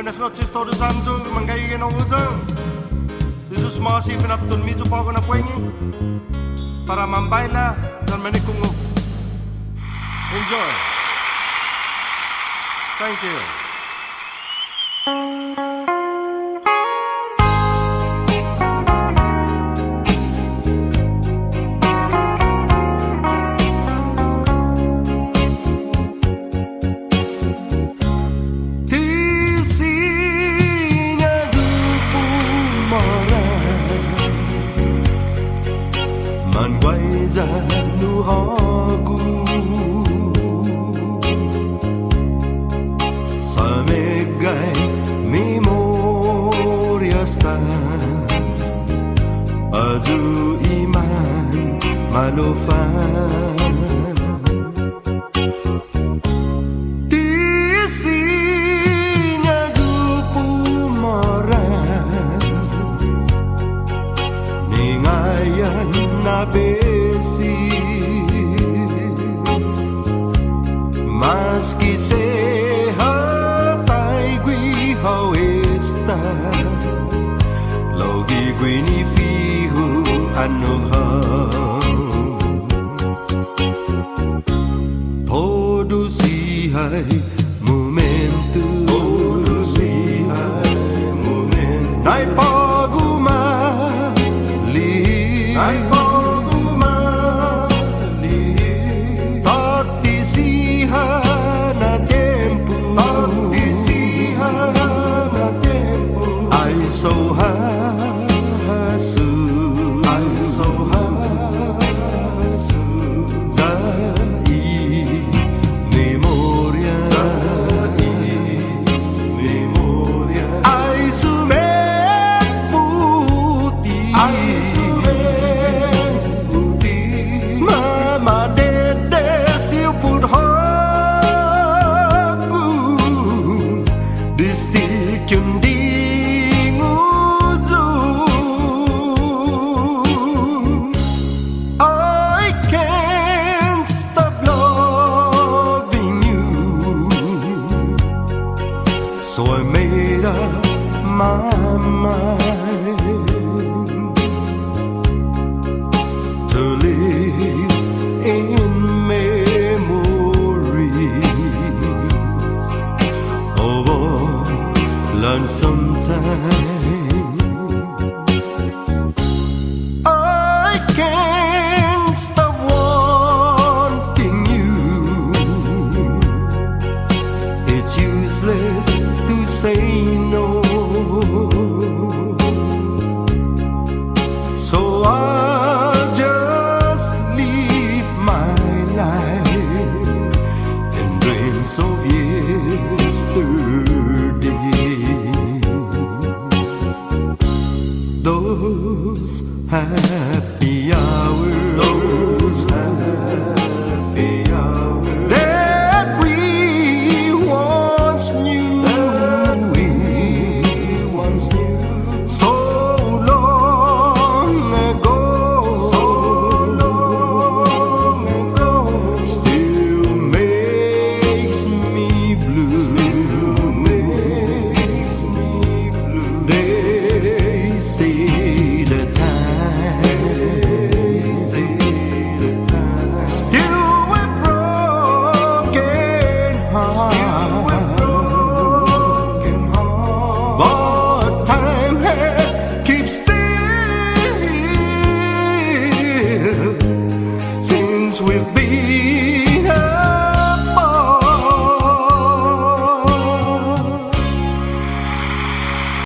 Buenas noches todos Anzo, mangay no uzang. Isus masih pinaptun mizu pa ako na puengi para mambaila dan manikungog. Enjoy. Thank you. Tisinia du Pumara man quay ra nụ hò cu sa me gai memoria sta aju iman malofa Tisinia du Pumara ningayan na Maski sehat ay gwi hawesta Logi gwi ni fihu anong ha Todo sihay momento Nay pagumali Nay so hasu zai memoria ai sume puti mama dede siu put haku distikyun So I made up my mind to live in memories of all lonesome time. I can't stop wanting you. It's useless to say no. So I'll just live my life in dreams of yesterday. Those happy hours, that we once knew. So long ago, still makes me blue. They say the time, still with broken heart. But time keeps still since we've been